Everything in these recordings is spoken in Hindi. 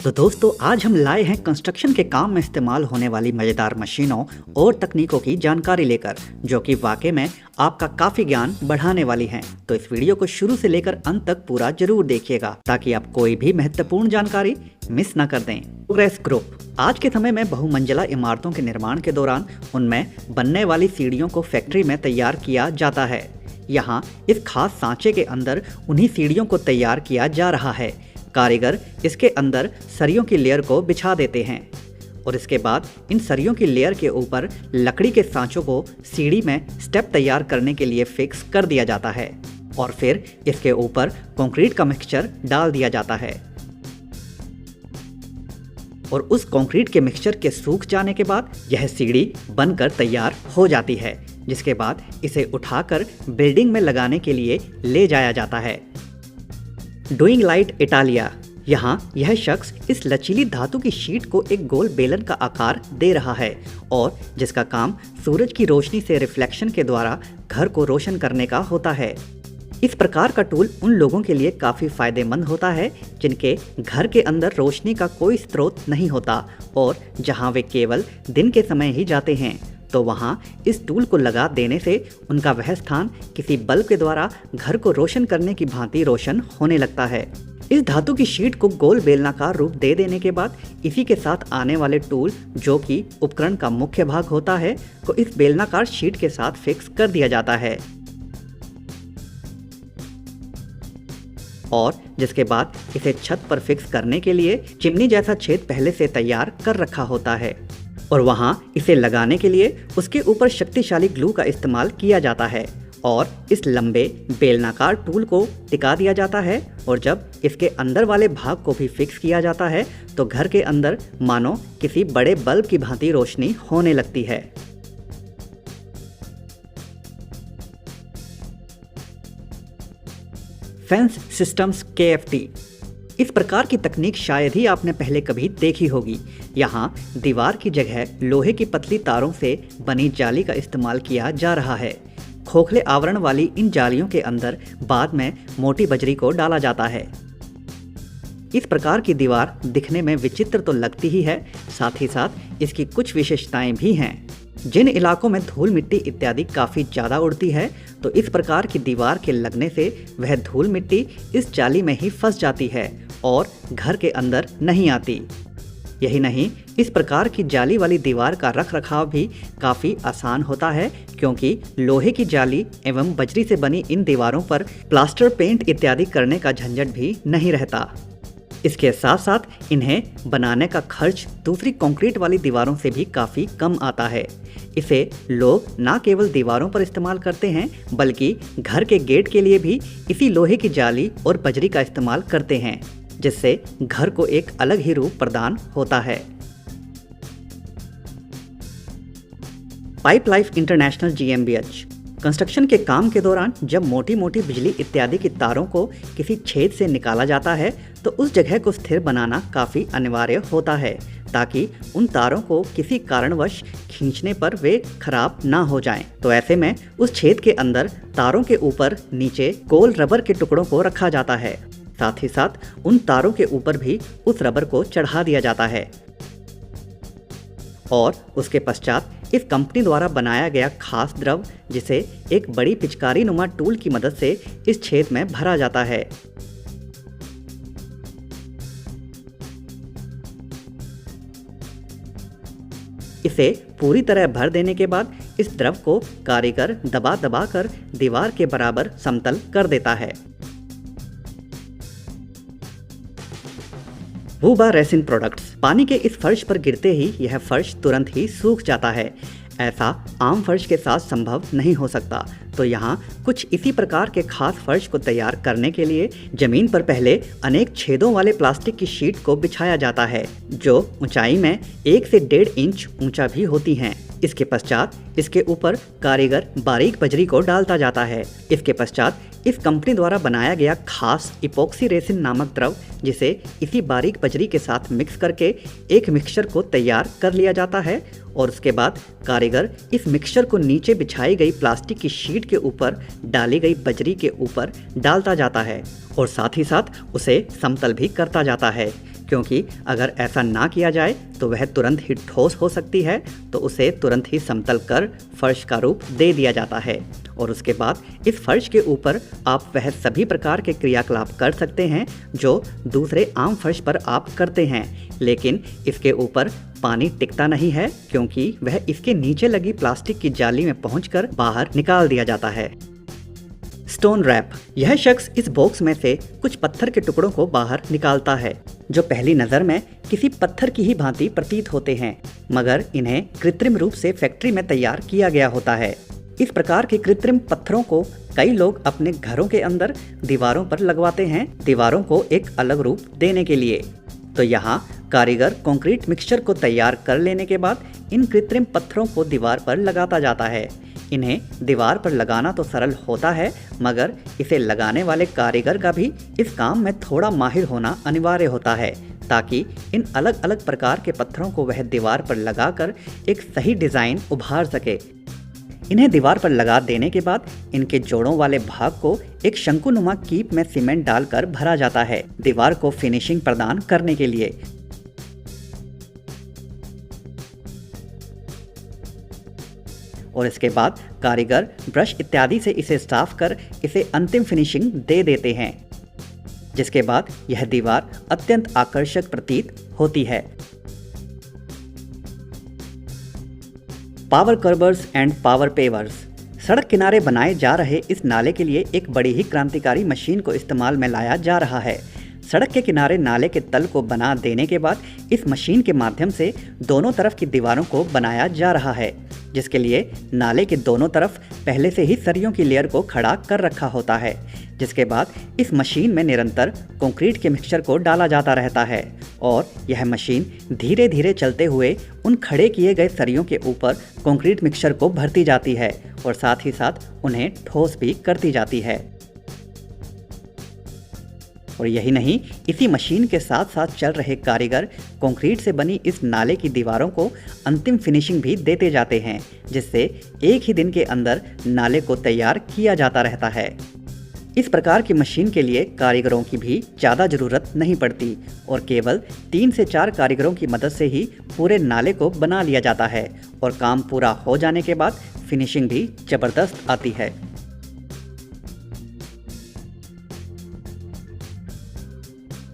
तो दोस्तों आज हम लाए हैं कंस्ट्रक्शन के काम में इस्तेमाल होने वाली मज़ेदार मशीनों और तकनीकों की जानकारी लेकर, जो कि वाकई में आपका काफ़ी ज्ञान बढ़ाने वाली हैं। तो इस वीडियो को शुरू से लेकर अंत तक पूरा जरूर देखिएगा ताकि आप कोई भी महत्वपूर्ण जानकारी मिस ना कर दें। प्रोग्रेस ग्रुप आज के समय में बहुमंजिला इमारतों के निर्माण के दौरान उनमें बनने वाली सीढ़ियों को फैक्ट्री में तैयार किया जाता है। यहाँ इस खास सांचे के अंदर उन्हीं सीढ़ियों को तैयार किया जा रहा है। कारीगर इसके अंदर सरियों की लेयर को बिछा देते हैं और इसके बाद इन सरियों की लेयर के ऊपर लकड़ी के सांचों को सीढ़ी में स्टेप तैयार करने के लिए फिक्स कर दिया जाता है और फिर इसके ऊपर कंक्रीट का मिक्सचर डाल दिया जाता है और उस कंक्रीट के मिक्सचर के सूख जाने के बाद यह सीढ़ी बनकर तैयार हो जाती है, जिसके बाद इसे उठाकर बिल्डिंग में लगाने के लिए ले जाया जाता है। डूइंग लाइट इटालिया यहाँ यह शख्स इस लचीली धातु की शीट को एक गोल बेलन का आकार दे रहा है और जिसका काम सूरज की रोशनी से रिफ्लेक्शन के द्वारा घर को रोशन करने का होता है। इस प्रकार का टूल उन लोगों के लिए काफ़ी फायदेमंद होता है जिनके घर के अंदर रोशनी का कोई स्रोत नहीं होता और जहाँ वे केवल दिन के समय ही जाते हैं, तो वहाँ इस टूल को लगा देने से उनका वह स्थान किसी बल्ब के द्वारा घर को रोशन करने की भांति रोशन होने लगता है। इस धातु की शीट को गोल बेलनाकार रूप दे देने के बाद इसी के साथ आने वाले टूल, जो कि उपकरण का मुख्य भाग होता है, को इस बेलनाकार शीट के साथ फिक्स कर दिया जाता है और जिसके बाद इसे छत पर फिक्स करने के लिए चिमनी जैसा छेद पहले से तैयार कर रखा होता है और वहां इसे लगाने के लिए उसके ऊपर शक्तिशाली ग्लू का इस्तेमाल किया जाता है और इस लंबे बेलनाकार टूल को टिका दिया जाता है और जब इसके अंदर वाले भाग को भी फिक्स किया जाता है तो घर के अंदर मानो किसी बड़े बल्ब की भांति रोशनी होने लगती है। फेंस सिस्टम्स KFT इस प्रकार की तकनीक शायद ही आपने पहले कभी देखी होगी। यहाँ दीवार की जगह लोहे की पतली तारों से बनी जाली का इस्तेमाल किया जा रहा है। खोखले आवरण वाली इन जालियों के अंदर बाद में मोटी बजरी को डाला जाता है। इस प्रकार की दीवार दिखने में विचित्र तो लगती ही है, साथ ही साथ इसकी कुछ विशेषताएं भी हैं। जिन इलाकों में धूल मिट्टी इत्यादि काफ़ी ज़्यादा उड़ती है, तो इस प्रकार की दीवार के लगने से वह धूल मिट्टी इस जाली में ही फंस जाती है और घर के अंदर नहीं आती। यही नहीं, इस प्रकार की जाली वाली दीवार का रख रखाव भी काफ़ी आसान होता है, क्योंकि लोहे की जाली एवं बजरी से बनी इन दीवारों पर प्लास्टर पेंट इत्यादि करने का झंझट भी नहीं रहता। इसके साथ साथ इन्हें बनाने का खर्च दूसरी कंक्रीट वाली दीवारों से भी काफ़ी कम आता है। इसे लोग न केवल दीवारों पर इस्तेमाल करते हैं, बल्कि घर के गेट के लिए भी इसी लोहे की जाली और बजरी का इस्तेमाल करते हैं, जिससे घर को एक अलग ही रूप प्रदान होता है। Pipe life international GmbH construction के काम के दौरान जब मोटी मोटी बिजली इत्यादि की तारों को किसी छेद से निकाला जाता है, तो उस जगह को स्थिर बनाना काफ़ी अनिवार्य होता है ताकि उन तारों को किसी कारणवश खींचने पर वे खराब ना हो जाएं। तो ऐसे में उस छेद के अंदर तारों के ऊपर नीचे गोल रबर के टुकड़ों को रखा जाता है। साथ ही साथ उन तारों के ऊपर भी उस रबर को चढ़ा दिया जाता है और उसके पश्चात इस कंपनी द्वारा बनाया गया खास द्रव, जिसे एक बड़ी पिचकारी नुमा टूल की मदद से इस छेद में भरा जाता है। इसे पूरी तरह भर देने के बाद इस द्रव को कारीगर दबा दबा कर दीवार के बराबर समतल कर देता है। वूबा रेसिन प्रोडक्ट्स पानी के इस फर्श पर गिरते ही यह फर्श तुरंत ही सूख जाता है। ऐसा आम फर्श के साथ संभव नहीं हो सकता, तो यहाँ कुछ इसी प्रकार के खास फर्श को तैयार करने के लिए जमीन पर पहले अनेक छेदों वाले प्लास्टिक की शीट को बिछाया जाता है, जो ऊंचाई में 1 से 1.5 इंच ऊंचा भी होती हैं। इसके पश्चात इसके ऊपर कारीगर बारीक बजरी को डालता जाता है। इसके पश्चात इस कंपनी द्वारा बनाया गया खास इपोक्सी रेसिन नामक द्रव, जिसे इसी बारीक बजरी के साथ मिक्स करके एक मिक्सचर को तैयार कर लिया जाता है और उसके बाद कारीगर इस मिक्सचर को नीचे बिछाई गई प्लास्टिक की शीट के ऊपर डाली गई बजरी के ऊपर डालता जाता है और साथ ही साथ उसे समतल भी करता जाता है, क्योंकि अगर ऐसा ना किया जाए तो वह तुरंत ही ठोस हो सकती है, तो उसे तुरंत ही समतल कर फर्श का रूप दे दिया जाता है और उसके बाद इस फर्श के ऊपर आप वह सभी प्रकार के क्रियाकलाप कर सकते हैं जो दूसरे आम फर्श पर आप करते हैं, लेकिन इसके ऊपर पानी टिकता नहीं है क्योंकि वह इसके नीचे लगी प्लास्टिक की जाली में पहुंचकर बाहर निकाल दिया जाता है। Stone wrap. यह शख्स इस बॉक्स में से कुछ पत्थर के टुकड़ों को बाहर निकालता है जो पहली नज़र में किसी पत्थर की ही भांति प्रतीत होते हैं, मगर इन्हें कृत्रिम रूप से फैक्ट्री में तैयार किया गया होता है। इस प्रकार के कृत्रिम पत्थरों को कई लोग अपने घरों के अंदर दीवारों पर लगवाते हैं, दीवारों को एक अलग रूप देने के लिए। तो यहाँ कारीगर कंक्रीट मिक्सचर को तैयार कर लेने के बाद इन कृत्रिम पत्थरों को दीवार पर लगाता जाता है। इन्हें दीवार पर लगाना तो सरल होता है, मगर इसे लगाने वाले कारीगर का भी इस काम में थोड़ा माहिर होना अनिवार्य होता है, ताकि इन अलग अलग प्रकार के पत्थरों को वह दीवार पर लगाकर एक सही डिज़ाइन उभार सके। इन्हें दीवार पर लगा देने के बाद इनके जोड़ों वाले भाग को एक शंकुनुमा कीप में सीमेंट डालकर भरा जाता है दीवार को फिनिशिंग प्रदान करने के लिए। और इसके बाद कारीगर ब्रश इत्यादि से इसे साफ कर इसे अंतिम फिनिशिंग दे देते हैं, जिसके बाद यह दीवार अत्यंत आकर्षक प्रतीत होती है। Power curbers and power pavers. सड़क किनारे बनाए जा रहे इस नाले के लिए एक बड़ी ही क्रांतिकारी मशीन को इस्तेमाल में लाया जा रहा है। सड़क के किनारे नाले के तल को बना देने के बाद इस मशीन के माध्यम से दोनों तरफ की दीवारों को बनाया जा रहा है, जिसके लिए नाले के दोनों तरफ पहले से ही सरियों की लेयर को खड़ा कर रखा होता है, जिसके बाद इस मशीन में निरंतर कंक्रीट के मिक्सचर को डाला जाता रहता है और यह मशीन धीरे धीरे चलते हुए उन खड़े किए गए सरियों के ऊपर कंक्रीट मिक्सचर को भरती जाती है और साथ ही साथ उन्हें ठोस भी करती जाती है। और यही नहीं, इसी मशीन के साथ साथ चल रहे कारीगर कंक्रीट से बनी इस नाले की दीवारों को अंतिम फिनिशिंग भी देते जाते हैं, जिससे एक ही दिन के अंदर नाले को तैयार किया जाता रहता है। इस प्रकार की मशीन के लिए कारीगरों की भी ज़्यादा ज़रूरत नहीं पड़ती और केवल 3 से 4 कारीगरों की मदद से ही पूरे नाले को बना लिया जाता है और काम पूरा हो जाने के बाद फिनिशिंग भी ज़बरदस्त आती है।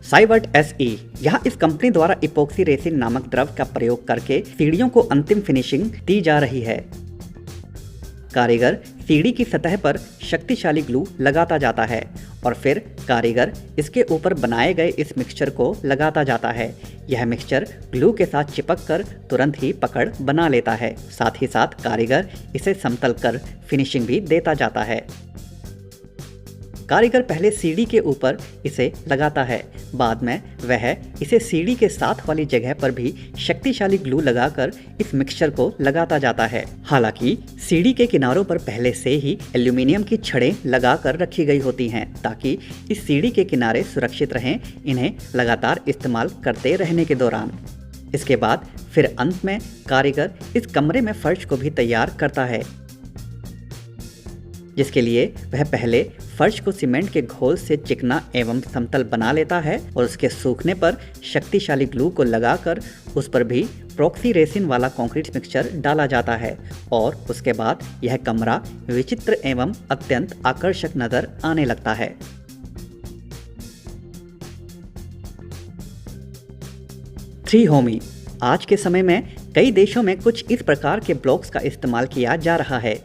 साइवर्ट SE। यहाँ इस कंपनी द्वारा इपोक्सी रेसिन नामक द्रव का प्रयोग करके सीढ़ियों को अंतिम फिनिशिंग दी जा रही है। कारीगर सीढ़ी की सतह पर शक्तिशाली ग्लू लगाता जाता है और फिर कारीगर इसके ऊपर बनाए गए इस मिक्सचर को लगाता जाता है। यह मिक्सचर ग्लू के साथ चिपक कर तुरंत ही पकड़ बना लेता है। साथ ही साथ कारीगर इसे समतल कर फिनिशिंग भी देता जाता है। कारीगर पहले सीढ़ी के ऊपर इसे लगाता है, बाद में वह इसे सीढ़ी के साथ वाली जगह पर भी शक्तिशाली ग्लू लगाकर इस मिक्सचर को लगाता जाता है। हालांकि सीढ़ी के किनारों पर पहले से ही एल्यूमिनियम की छड़ें लगाकर रखी गई होती हैं ताकि इस सीढ़ी के किनारे सुरक्षित रहें, इन्हें लगातार इस्तेमाल करते रहने के दौरान। इसके बाद फिर अंत में कारीगर इस कमरे में फर्श को भी तैयार करता है, जिसके लिए वह पहले फर्श को सीमेंट के घोल से चिकना एवं समतल बना लेता है और उसके सूखने पर शक्तिशाली ग्लू को लगाकर उस पर भी इपोक्सी रेसिन वाला कंक्रीट मिक्सचर डाला जाता है और उसके बाद यह कमरा विचित्र एवं अत्यंत आकर्षक नजर आने लगता है। थ्री होमी। आज के समय में कई देशों में कुछ इस प्रकार के ब्लॉक्स का इस्तेमाल किया जा रहा है।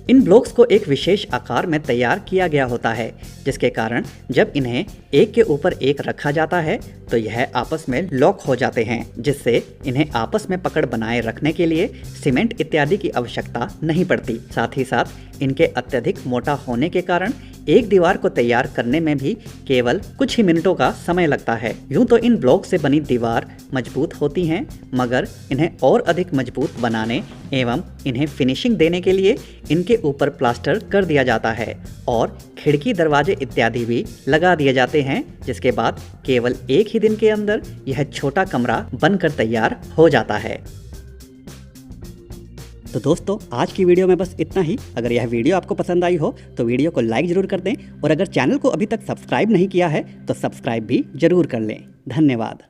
इन ब्लॉक्स को एक विशेष आकार में तैयार किया गया होता है, जिसके कारण जब इन्हें एक के ऊपर एक रखा जाता है तो यह आपस में लॉक हो जाते हैं, जिससे इन्हें आपस में पकड़ बनाए रखने के लिए सीमेंट इत्यादि की आवश्यकता नहीं पड़ती। साथ ही साथ इनके अत्यधिक मोटा होने के कारण एक दीवार को तैयार करने में भी केवल कुछ ही मिनटों का समय लगता है। यूं तो इन ब्लॉक से बनी दीवार मजबूत होती हैं, मगर इन्हें और अधिक मजबूत बनाने एवं इन्हें फिनिशिंग देने के लिए इनके ऊपर प्लास्टर कर दिया जाता है और खिड़की दरवाजे इत्यादि भी लगा दिए जाते हैं, जिसके बाद केवल एक ही दिन के अंदर यह छोटा कमरा बनकर तैयार हो जाता है। तो दोस्तों, आज की वीडियो में बस इतना ही। अगर यह वीडियो आपको पसंद आई हो तो वीडियो को लाइक ज़रूर कर दें और अगर चैनल को अभी तक सब्सक्राइब नहीं किया है तो सब्सक्राइब भी ज़रूर कर लें। धन्यवाद।